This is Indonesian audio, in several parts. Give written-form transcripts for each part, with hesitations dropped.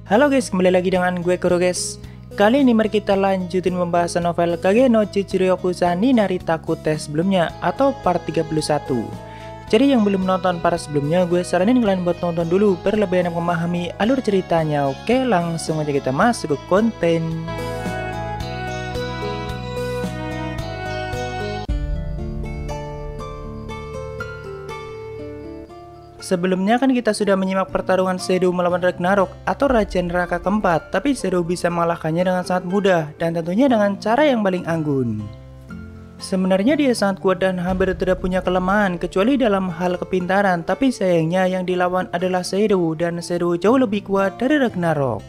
Halo guys, kembali lagi dengan gue Kuro guys. Kali ini mari kita lanjutin pembahasan novel Kage no Chichiryokusan ni Naritaku Tes sebelumnya atau part 31. Jadi yang belum nonton para sebelumnya, gue saranin kalian buat nonton dulu biar lebih enak memahami alur ceritanya. Oke, langsung aja kita masuk ke konten. Sebelumnya kan kita sudah menyimak pertarungan Shadow melawan Ragnarok atau Raja Neraka keempat, tapi Shadow bisa mengalahkannya dengan sangat mudah dan tentunya dengan cara yang paling anggun. Sebenarnya dia sangat kuat dan hampir tidak punya kelemahan kecuali dalam hal kepintaran, tapi sayangnya yang dilawan adalah Shadow dan Shadow jauh lebih kuat dari Ragnarok.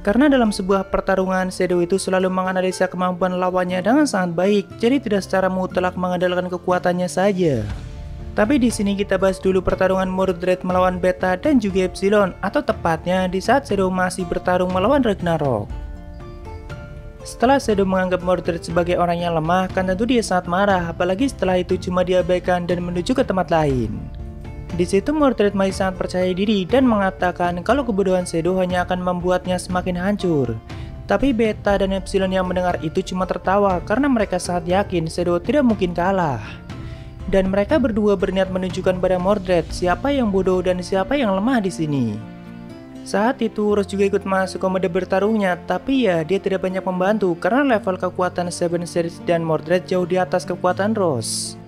Karena dalam sebuah pertarungan Shadow itu selalu menganalisa kemampuan lawannya dengan sangat baik, jadi tidak secara mutlak mengandalkan kekuatannya saja. Tapi di sini kita bahas dulu pertarungan Mordred melawan Beta dan juga Epsilon, atau tepatnya di saat Shadow masih bertarung melawan Ragnarok. Setelah Shadow menganggap Mordred sebagai orang yang lemah, kan tentu dia sangat marah, apalagi setelah itu cuma diabaikan dan menuju ke tempat lain. Di situ Mordred masih sangat percaya diri dan mengatakan kalau kebodohan Shadow hanya akan membuatnya semakin hancur. Tapi Beta dan Epsilon yang mendengar itu cuma tertawa karena mereka sangat yakin Shadow tidak mungkin kalah. Dan mereka berdua berniat menunjukkan pada Mordred siapa yang bodoh dan siapa yang lemah di sini. Saat itu Rose juga ikut masuk ke mode bertarungnya, tapi ya dia tidak banyak membantu karena level kekuatan Seven Series dan Mordred jauh di atas kekuatan Rose.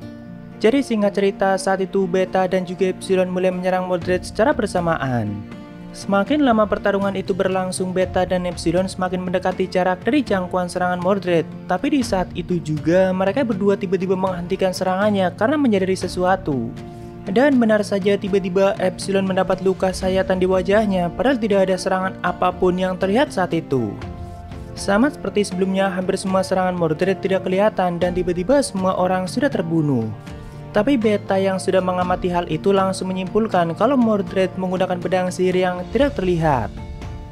Jadi singkat cerita, saat itu Beta dan juga Epsilon mulai menyerang Mordred secara bersamaan. Semakin lama pertarungan itu berlangsung, Beta dan Epsilon semakin mendekati jarak dari jangkauan serangan Mordred. Tapi di saat itu juga mereka berdua tiba-tiba menghentikan serangannya karena menyadari sesuatu. Dan benar saja tiba-tiba Epsilon mendapat luka sayatan di wajahnya, padahal tidak ada serangan apapun yang terlihat saat itu. Sama seperti sebelumnya, hampir semua serangan Mordred tidak kelihatan dan tiba-tiba semua orang sudah terbunuh. Tapi Beta yang sudah mengamati hal itu langsung menyimpulkan kalau Mordred menggunakan pedang sihir yang tidak terlihat.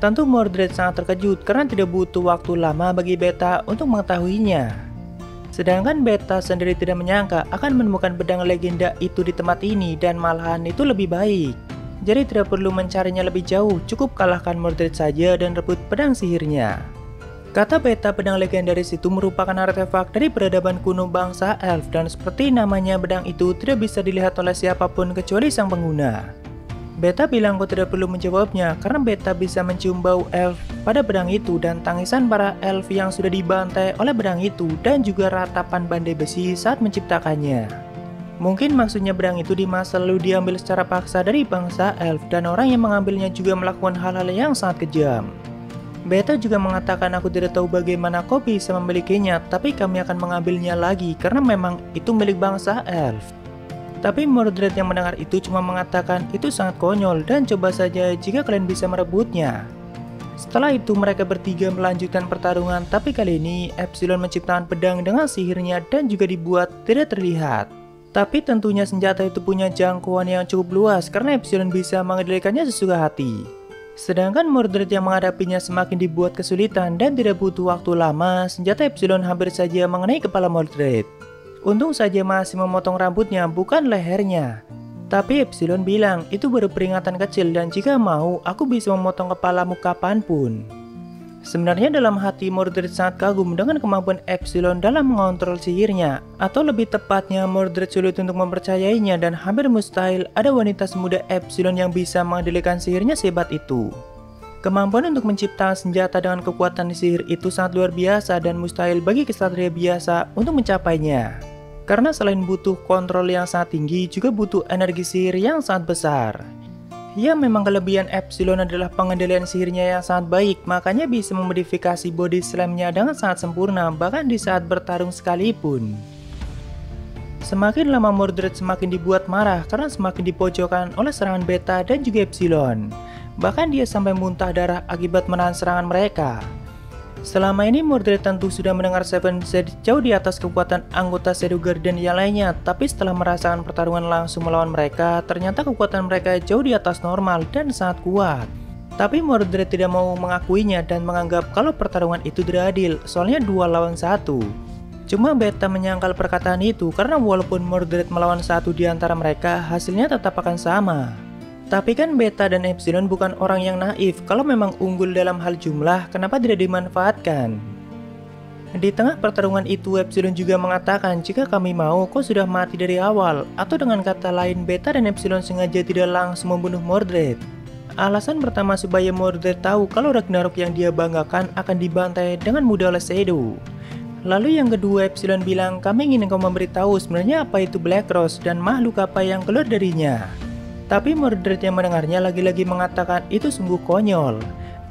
Tentu Mordred sangat terkejut karena tidak butuh waktu lama bagi Beta untuk mengetahuinya. Sedangkan Beta sendiri tidak menyangka akan menemukan pedang legenda itu di tempat ini dan malahan itu lebih baik. Jadi tidak perlu mencarinya lebih jauh, cukup kalahkan Mordred saja dan rebut pedang sihirnya. Kata Beta, pedang legendaris itu merupakan artefak dari peradaban kuno bangsa Elf dan seperti namanya pedang itu tidak bisa dilihat oleh siapapun kecuali sang pengguna. Beta bilang kau tidak perlu menjawabnya karena Beta bisa mencium bau Elf pada pedang itu dan tangisan para Elf yang sudah dibantai oleh pedang itu dan juga ratapan bandai besi saat menciptakannya. Mungkin maksudnya pedang itu di masa lalu diambil secara paksa dari bangsa Elf dan orang yang mengambilnya juga melakukan hal-hal yang sangat kejam. Beta juga mengatakan aku tidak tahu bagaimana kau bisa memilikinya, tapi kami akan mengambilnya lagi karena memang itu milik bangsa Elf. Tapi Mordred yang mendengar itu cuma mengatakan itu sangat konyol dan coba saja jika kalian bisa merebutnya. Setelah itu mereka bertiga melanjutkan pertarungan, tapi kali ini Epsilon menciptakan pedang dengan sihirnya dan juga dibuat tidak terlihat. Tapi tentunya senjata itu punya jangkauan yang cukup luas karena Epsilon bisa mengendalikannya sesuka hati. Sedangkan Mordred yang menghadapinya semakin dibuat kesulitan dan tidak butuh waktu lama, senjata Epsilon hampir saja mengenai kepala Mordred. Untung saja masih memotong rambutnya, bukan lehernya. Tapi Epsilon bilang itu baru peringatan kecil dan jika mau aku bisa memotong kepalamu kapanpun. Sebenarnya dalam hati Mordred sangat kagum dengan kemampuan Epsilon dalam mengontrol sihirnya, atau lebih tepatnya Mordred sulit untuk mempercayainya dan hampir mustahil ada wanita semuda Epsilon yang bisa mengendalikan sihirnya sehebat itu. Kemampuan untuk menciptakan senjata dengan kekuatan sihir itu sangat luar biasa dan mustahil bagi kesatria biasa untuk mencapainya. Karena selain butuh kontrol yang sangat tinggi, juga butuh energi sihir yang sangat besar. Ya memang kelebihan Epsilon adalah pengendalian sihirnya yang sangat baik, makanya bisa memodifikasi body slamnya dengan sangat sempurna bahkan di saat bertarung sekalipun. Semakin lama Mordred semakin dibuat marah karena semakin dipojokkan oleh serangan Beta dan juga Epsilon. Bahkan dia sampai muntah darah akibat menahan serangan mereka. Selama ini Mordred tentu sudah mendengar Seven Seeds jauh di atas kekuatan anggota Shadow Guardian yang lainnya, tapi setelah merasakan pertarungan langsung melawan mereka, ternyata kekuatan mereka jauh di atas normal dan sangat kuat. Tapi Mordred tidak mau mengakuinya dan menganggap kalau pertarungan itu tidak adil, soalnya 2 lawan 1. Cuma Beta menyangkal perkataan itu karena walaupun Mordred melawan satu di antara mereka, hasilnya tetap akan sama. Tapi kan Beta dan Epsilon bukan orang yang naif. Kalau memang unggul dalam hal jumlah, kenapa tidak dimanfaatkan? Di tengah pertarungan itu, Epsilon juga mengatakan, jika kami mau, kau sudah mati dari awal. Atau dengan kata lain, Beta dan Epsilon sengaja tidak langsung membunuh Mordred. Alasan pertama supaya Mordred tahu kalau Ragnarok yang dia banggakan akan dibantai dengan mudah oleh Shadow. Lalu yang kedua, Epsilon bilang, kami ingin kau memberitahu sebenarnya apa itu Black Rose dan makhluk apa yang keluar darinya. Tapi Mordred yang mendengarnya lagi-lagi mengatakan itu sungguh konyol.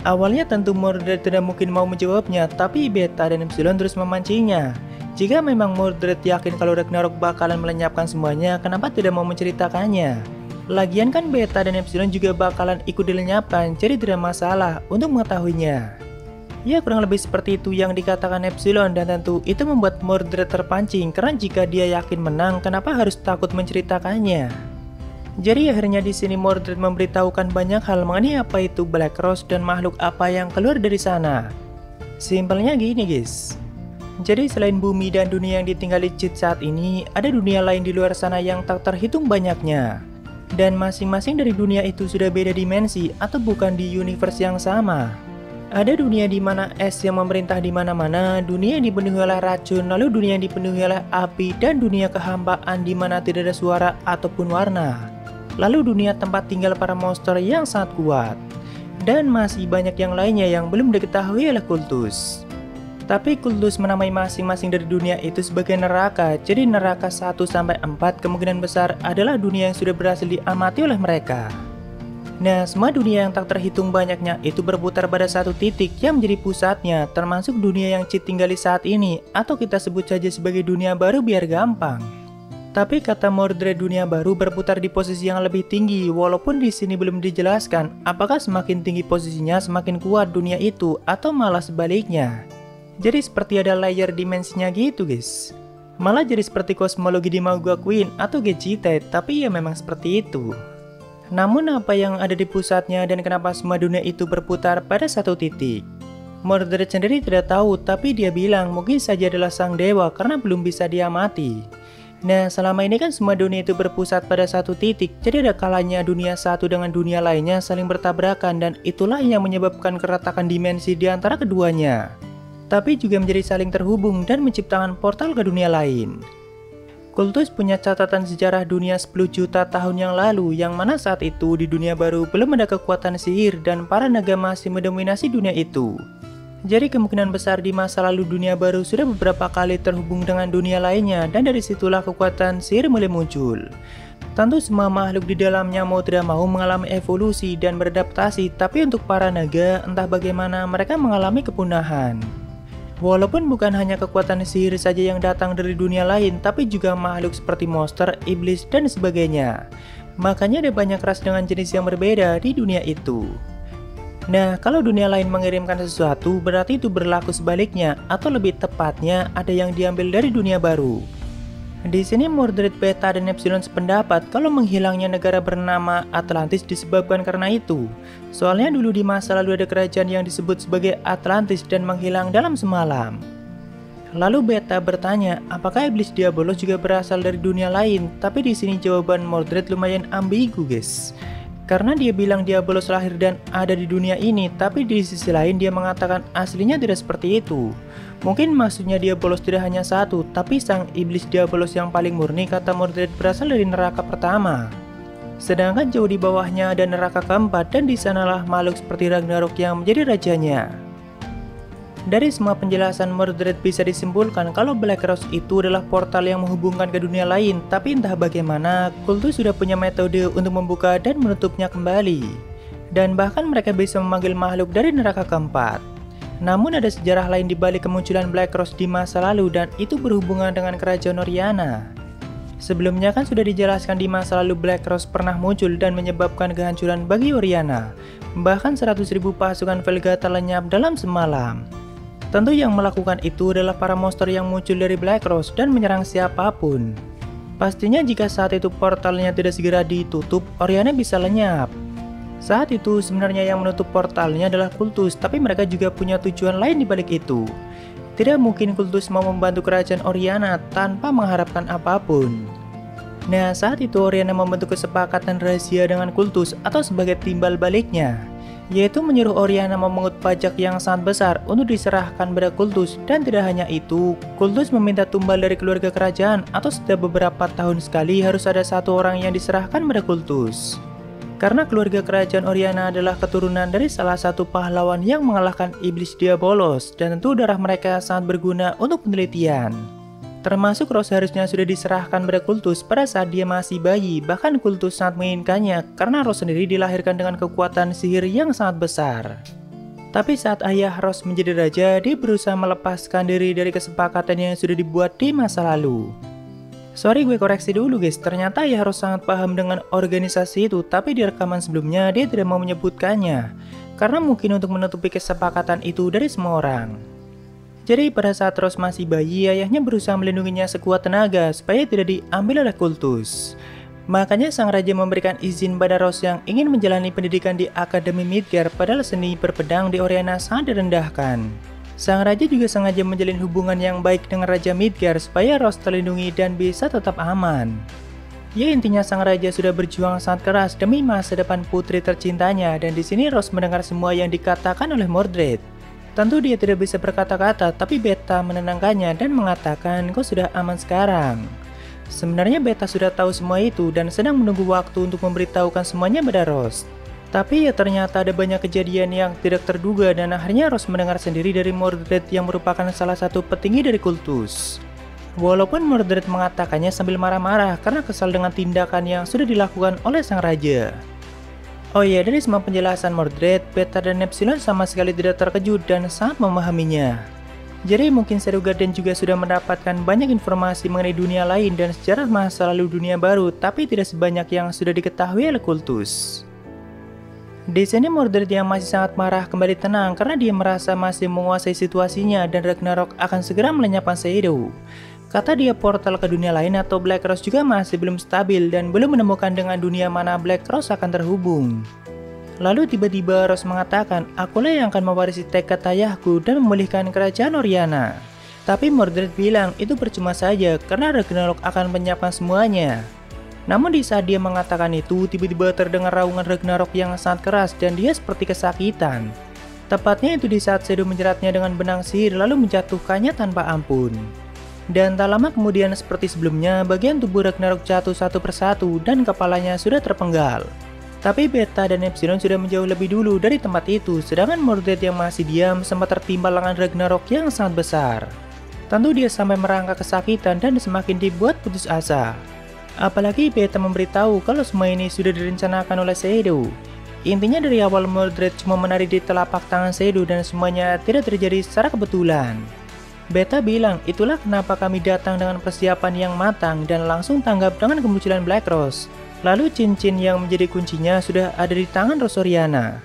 Awalnya tentu Mordred tidak mungkin mau menjawabnya, tapi Beta dan Epsilon terus memancingnya. Jika memang Mordred yakin kalau Ragnarok bakalan melenyapkan semuanya, kenapa tidak mau menceritakannya? Lagian kan Beta dan Epsilon juga bakalan ikut dilenyapkan, jadi tidak masalah untuk mengetahuinya. Ya, kurang lebih seperti itu yang dikatakan Epsilon, dan tentu itu membuat Mordred terpancing, karena jika dia yakin menang, kenapa harus takut menceritakannya? Jadi akhirnya di sini Mordred memberitahukan banyak hal mengenai apa itu Black Rose dan makhluk apa yang keluar dari sana. Simpelnya gini guys. Jadi selain bumi dan dunia yang ditinggali Cid saat ini, ada dunia lain di luar sana yang tak terhitung banyaknya. Dan masing-masing dari dunia itu sudah beda dimensi atau bukan di universe yang sama. Ada dunia di mana es yang memerintah di mana-mana, dunia yang dipenuhi oleh racun, lalu dunia yang dipenuhi oleh api, dan dunia kehambaan di mana tidak ada suara ataupun warna. Lalu dunia tempat tinggal para monster yang sangat kuat. Dan masih banyak yang lainnya yang belum diketahui oleh Kultus. Tapi Kultus menamai masing-masing dari dunia itu sebagai neraka. Jadi neraka 1-4 kemungkinan besar adalah dunia yang sudah berhasil diamati oleh mereka. Nah, semua dunia yang tak terhitung banyaknya itu berputar pada satu titik yang menjadi pusatnya, termasuk dunia yang Cid tinggali saat ini, atau kita sebut saja sebagai dunia baru biar gampang. Tapi kata Mordred, dunia baru berputar di posisi yang lebih tinggi, walaupun di sini belum dijelaskan apakah semakin tinggi posisinya semakin kuat dunia itu atau malah sebaliknya. Jadi seperti ada layer dimensinya gitu guys. Malah jadi seperti kosmologi di Magua Queen atau Gejite, tapi ya memang seperti itu. Namun apa yang ada di pusatnya dan kenapa semua dunia itu berputar pada satu titik? Mordred sendiri tidak tahu, tapi dia bilang mungkin saja adalah sang dewa karena belum bisa diamati. Nah, selama ini kan semua dunia itu berpusat pada satu titik, jadi ada kalanya dunia satu dengan dunia lainnya saling bertabrakan, dan itulah yang menyebabkan keretakan dimensi di antara keduanya. Tapi juga menjadi saling terhubung dan menciptakan portal ke dunia lain. Kultus punya catatan sejarah dunia 10 juta tahun yang lalu, yang mana saat itu di dunia baru belum ada kekuatan sihir dan para naga masih mendominasi dunia itu. Jadi kemungkinan besar di masa lalu dunia baru sudah beberapa kali terhubung dengan dunia lainnya, dan dari situlah kekuatan sihir mulai muncul. Tentu semua makhluk di dalamnya mau tidak mau mengalami evolusi dan beradaptasi, tapi untuk para naga entah bagaimana mereka mengalami kepunahan. Walaupun bukan hanya kekuatan sihir saja yang datang dari dunia lain, tapi juga makhluk seperti monster, iblis, dan sebagainya. Makanya ada banyak ras dengan jenis yang berbeda di dunia itu. Nah, kalau dunia lain mengirimkan sesuatu, berarti itu berlaku sebaliknya, atau lebih tepatnya ada yang diambil dari dunia baru. Di sini Mordred, Beta, dan Epsilon sependapat kalau menghilangnya negara bernama Atlantis disebabkan karena itu. Soalnya dulu di masa lalu ada kerajaan yang disebut sebagai Atlantis dan menghilang dalam semalam. Lalu Beta bertanya, apakah iblis Diabolos juga berasal dari dunia lain? Tapi di sini jawaban Mordred lumayan ambigu guys. Karena dia bilang Diabolos lahir dan ada di dunia ini, tapi di sisi lain dia mengatakan aslinya tidak seperti itu. Mungkin maksudnya Diabolos tidak hanya satu, tapi sang iblis Diabolos yang paling murni, kata Mordred, berasal dari neraka pertama. Sedangkan jauh di bawahnya ada neraka keempat, dan di sanalah makhluk seperti Ragnarok yang menjadi rajanya. Dari semua penjelasan Mordred bisa disimpulkan kalau Black Rose itu adalah portal yang menghubungkan ke dunia lain, tapi entah bagaimana Kultus sudah punya metode untuk membuka dan menutupnya kembali. Dan bahkan mereka bisa memanggil makhluk dari neraka keempat. Namun ada sejarah lain di balik kemunculan Black Rose di masa lalu, dan itu berhubungan dengan kerajaan Oriana. Sebelumnya kan sudah dijelaskan di masa lalu Black Rose pernah muncul dan menyebabkan kehancuran bagi Oriana. Bahkan 100.000 pasukan Velgata lenyap dalam semalam. Tentu yang melakukan itu adalah para monster yang muncul dari Black Rose dan menyerang siapapun. Pastinya jika saat itu portalnya tidak segera ditutup, Oriana bisa lenyap. Saat itu sebenarnya yang menutup portalnya adalah Kultus, tapi mereka juga punya tujuan lain di balik itu. Tidak mungkin Kultus mau membantu kerajaan Oriana tanpa mengharapkan apapun. Nah, saat itu Oriana membentuk kesepakatan rahasia dengan Kultus atau sebagai timbal baliknya, yaitu menyuruh Oriana memungut pajak yang sangat besar untuk diserahkan pada Kultus. Dan tidak hanya itu, Kultus meminta tumbal dari keluarga kerajaan atau setiap beberapa tahun sekali harus ada satu orang yang diserahkan pada Kultus. Karena keluarga kerajaan Oriana adalah keturunan dari salah satu pahlawan yang mengalahkan iblis Diabolos, dan tentu darah mereka sangat berguna untuk penelitian. Termasuk Rose harusnya sudah diserahkan pada Kultus pada saat dia masih bayi, bahkan Kultus sangat menginginkannya karena Rose sendiri dilahirkan dengan kekuatan sihir yang sangat besar. Tapi saat ayah Rose menjadi raja, dia berusaha melepaskan diri dari kesepakatan yang sudah dibuat di masa lalu. Sorry, gue koreksi dulu guys, ternyata ayah Rose sangat paham dengan organisasi itu, tapi di rekaman sebelumnya dia tidak mau menyebutkannya, karena mungkin untuk menutupi kesepakatan itu dari semua orang. Jadi pada saat Rose masih bayi, ayahnya berusaha melindunginya sekuat tenaga supaya tidak diambil oleh Kultus. Makanya sang raja memberikan izin pada Rose yang ingin menjalani pendidikan di Akademi Midgar, padahal seni berpedang di Oriana sangat direndahkan. Sang raja juga sengaja menjalin hubungan yang baik dengan Raja Midgar supaya Rose terlindungi dan bisa tetap aman. Ya, intinya sang raja sudah berjuang sangat keras demi masa depan putri tercintanya, dan di sini Rose mendengar semua yang dikatakan oleh Mordred. Tentu dia tidak bisa berkata-kata, tapi Beta menenangkannya dan mengatakan, "Kau sudah aman sekarang." Sebenarnya Beta sudah tahu semua itu dan sedang menunggu waktu untuk memberitahukan semuanya pada Rose. Tapi ya ternyata ada banyak kejadian yang tidak terduga, dan akhirnya Rose mendengar sendiri dari Mordred yang merupakan salah satu petinggi dari Kultus. Walaupun Mordred mengatakannya sambil marah-marah karena kesal dengan tindakan yang sudah dilakukan oleh sang raja. Oh iya, dari semua penjelasan Mordred, Beta dan Epsilon sama sekali tidak terkejut dan sangat memahaminya. Jadi mungkin Shadow Garden juga sudah mendapatkan banyak informasi mengenai dunia lain dan sejarah masa lalu dunia baru, tapi tidak sebanyak yang sudah diketahui oleh Kultus. Di sini Mordred yang masih sangat marah kembali tenang karena dia merasa masih menguasai situasinya dan Ragnarok akan segera melenyapkan Shadow. Kata dia portal ke dunia lain atau Black Rose juga masih belum stabil dan belum menemukan dengan dunia mana Black Rose akan terhubung. Lalu tiba-tiba Rose mengatakan, "Akulah yang akan mewarisi tekad ayahku dan memulihkan kerajaan Oriana." Tapi Mordred bilang itu percuma saja karena Ragnarok akan menyiapkan semuanya. Namun di saat dia mengatakan itu, tiba-tiba terdengar raungan Ragnarok yang sangat keras dan dia seperti kesakitan. Tepatnya itu di saat Shadow menjeratnya dengan benang sihir lalu menjatuhkannya tanpa ampun. Dan tak lama kemudian seperti sebelumnya, bagian tubuh Ragnarok jatuh satu persatu dan kepalanya sudah terpenggal. Tapi Beta dan Epsilon sudah menjauh lebih dulu dari tempat itu, sedangkan Mordred yang masih diam sempat tertimpa lengan Ragnarok yang sangat besar. Tentu dia sampai merangkak kesakitan dan semakin dibuat putus asa. Apalagi Beta memberitahu kalau semua ini sudah direncanakan oleh Shadow. Intinya dari awal Mordred cuma menari di telapak tangan Shadow dan semuanya tidak terjadi secara kebetulan. Beta bilang, itulah kenapa kami datang dengan persiapan yang matang dan langsung tanggap dengan kemunculan Black Rose. Lalu cincin yang menjadi kuncinya sudah ada di tangan Rose Oriana.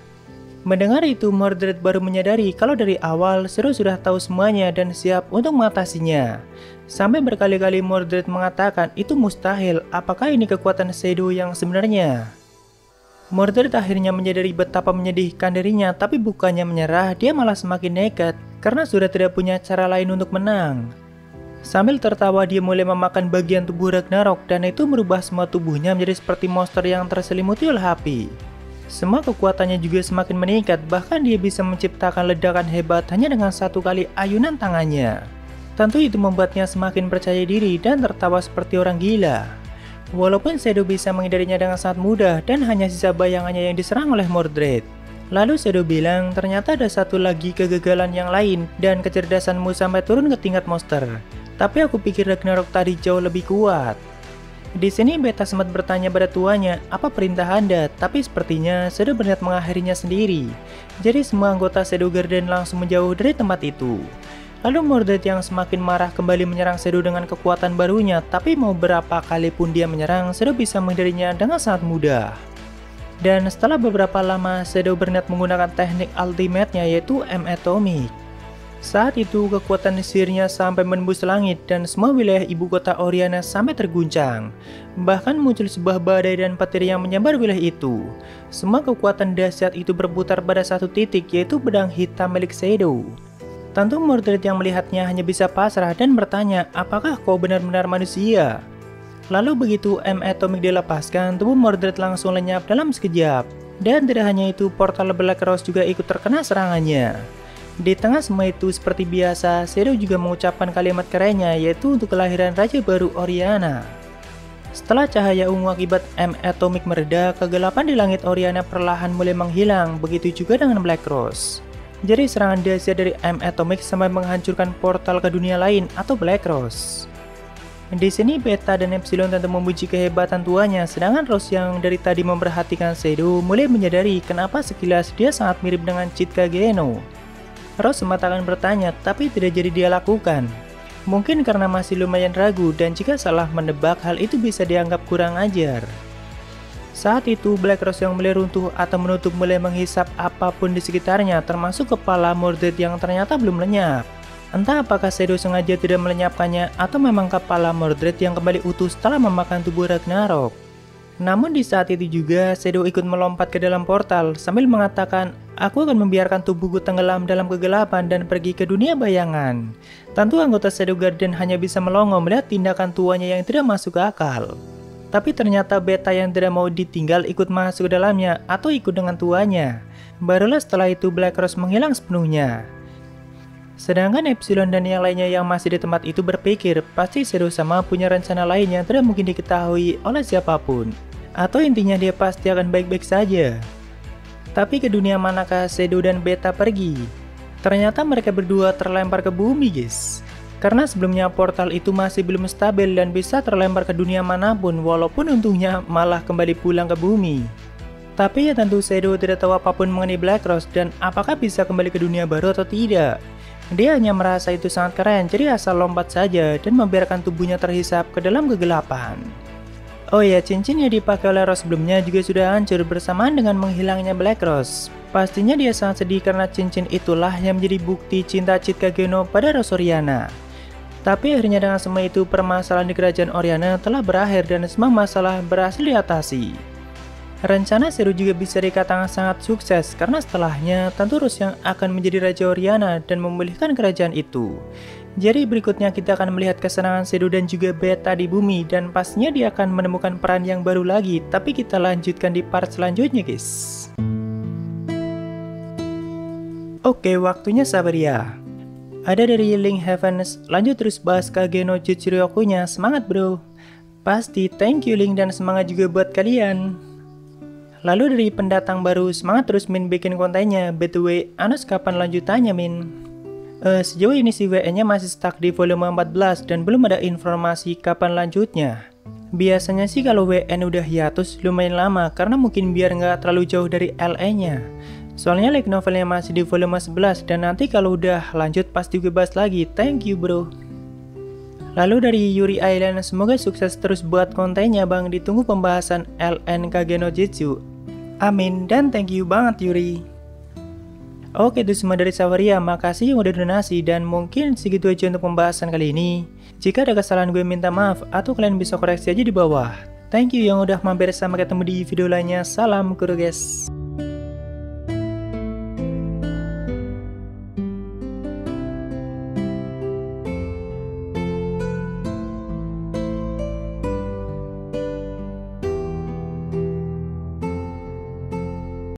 Mendengar itu, Mordred baru menyadari kalau dari awal Shadow sudah tahu semuanya dan siap untuk mengatasinya. Sampai berkali-kali Mordred mengatakan itu mustahil, apakah ini kekuatan Shadow yang sebenarnya? Mordred akhirnya menyadari betapa menyedihkan dirinya, tapi bukannya menyerah, dia malah semakin nekat karena sudah tidak punya cara lain untuk menang. Sambil tertawa dia mulai memakan bagian tubuh Ragnarok dan itu merubah semua tubuhnya menjadi seperti monster yang terselimuti oleh api. Semua kekuatannya juga semakin meningkat, bahkan dia bisa menciptakan ledakan hebat hanya dengan satu kali ayunan tangannya. Tentu itu membuatnya semakin percaya diri dan tertawa seperti orang gila. Walaupun Shadow bisa menghindarinya dengan sangat mudah dan hanya sisa bayangannya yang diserang oleh Mordred. Lalu Shadow bilang ternyata ada satu lagi kegagalan yang lain dan kecerdasanmu sampai turun ke tingkat monster. Tapi aku pikir Ragnarok tadi jauh lebih kuat. Di sini Beta sempat bertanya pada tuanya, apa perintah Anda? Tapi sepertinya Shadow berniat mengakhirinya sendiri. Jadi semua anggota Shadow Garden langsung menjauh dari tempat itu. Lalu Mordred yang semakin marah kembali menyerang Shadow dengan kekuatan barunya, tapi mau berapa kali pun dia menyerang, Shadow bisa menghindarinya dengan sangat mudah. Dan setelah beberapa lama, Shadow berniat menggunakan teknik ultimate-nya yaitu M-Atomic. Saat itu kekuatan sihirnya sampai menembus langit dan semua wilayah ibu kota Oriana sampai terguncang. Bahkan muncul sebuah badai dan petir yang menyambar wilayah itu. Semua kekuatan dahsyat itu berputar pada satu titik yaitu pedang hitam milik Shadow. Tentu Mordred yang melihatnya hanya bisa pasrah dan bertanya, apakah kau benar-benar manusia? Lalu begitu M Atomic dilepaskan, tubuh Mordred langsung lenyap dalam sekejap. Dan tidak hanya itu, portal Black Rose juga ikut terkena serangannya. Di tengah semua itu, seperti biasa, Shadow juga mengucapkan kalimat kerennya, yaitu untuk kelahiran Raja baru Oriana. Setelah cahaya ungu akibat M Atomic mereda, kegelapan di langit Oriana perlahan mulai menghilang, begitu juga dengan Black Rose. Jadi serangan dahsyat dari M Atomic sampai menghancurkan portal ke dunia lain atau Black Rose. Di sini Beta dan Epsilon tentu memuji kehebatan tuanya, sedangkan Rose yang dari tadi memperhatikan Shadow mulai menyadari kenapa sekilas dia sangat mirip dengan Chitka Geno. Rose sempat akan bertanya, tapi tidak jadi dia lakukan. Mungkin karena masih lumayan ragu, dan jika salah menebak, hal itu bisa dianggap kurang ajar. Saat itu, Black Rose yang mulai runtuh atau menutup mulai menghisap apapun di sekitarnya, termasuk kepala Mordred yang ternyata belum lenyap. Entah apakah Shadow sengaja tidak melenyapkannya, atau memang kepala Mordred yang kembali utuh setelah memakan tubuh Ragnarok. Namun di saat itu juga, Shadow ikut melompat ke dalam portal, sambil mengatakan, "Aku akan membiarkan tubuhku tenggelam dalam kegelapan dan pergi ke dunia bayangan." Tentu anggota Shadow Garden hanya bisa melongo melihat tindakan tuanya yang tidak masuk akal. Tapi ternyata Beta yang tidak mau ditinggal ikut masuk ke dalamnya atau ikut dengan tuanya. Barulah setelah itu Black Rose menghilang sepenuhnya. Sedangkan Epsilon dan yang lainnya yang masih di tempat itu berpikir pasti Shadow sama punya rencana lain yang tidak mungkin diketahui oleh siapapun. Atau intinya dia pasti akan baik-baik saja. Tapi ke dunia manakah Shadow dan Beta pergi? Ternyata mereka berdua terlempar ke bumi guys. Karena sebelumnya portal itu masih belum stabil dan bisa terlempar ke dunia manapun, walaupun untungnya malah kembali pulang ke bumi. Tapi ya tentu Shadow tidak tahu apapun mengenai Black Rose dan apakah bisa kembali ke dunia baru atau tidak. Dia hanya merasa itu sangat keren, jadi asal lompat saja dan membiarkan tubuhnya terhisap ke dalam kegelapan. Oh ya, cincin yang dipakai oleh Rose sebelumnya juga sudah hancur bersamaan dengan menghilangnya Black Rose. Pastinya dia sangat sedih karena cincin itulah yang menjadi bukti cinta Chitka Geno pada Rose Oriana. Tapi akhirnya dengan semua itu, permasalahan di kerajaan Oriana telah berakhir dan semua masalah berhasil diatasi. Rencana Shadow juga bisa dikatakan sangat sukses karena setelahnya tentu Rose yang akan menjadi Raja Oriana dan memulihkan kerajaan itu. Jadi berikutnya kita akan melihat kesenangan Shadow dan juga Beta di bumi dan pastinya dia akan menemukan peran yang baru lagi, tapi kita lanjutkan di part selanjutnya guys. Oke, waktunya Sabaria. Ada dari Link Heavens, lanjut terus bahas Kage no Jutsuryoku-nya, semangat bro. Pasti thank you Link dan semangat juga buat kalian. Lalu dari pendatang baru, semangat terus Min bikin kontennya. BTW, Anos kapan lanjutannya Min? Sejauh ini si WN-nya masih stuck di volume 14 dan belum ada informasi kapan lanjutnya. Biasanya sih kalau WN udah hiatus lumayan lama karena mungkin biar nggak terlalu jauh dari LE-nya. Soalnya light novelnya masih di volume 11 dan nanti kalau udah lanjut pasti gue bahas lagi. Thank you bro. Lalu dari Yuri Island, semoga sukses terus buat kontennya bang, ditunggu pembahasan LN Kage no Jitsu. Amin dan thank you banget Yuri. Oke, itu semua dari Sawaria, makasih yang udah donasi dan mungkin segitu aja untuk pembahasan kali ini. Jika ada kesalahan gue minta maaf atau kalian bisa koreksi aja di bawah. Thank you yang udah mampir, sampai ketemu di video lainnya. Salam guru guys.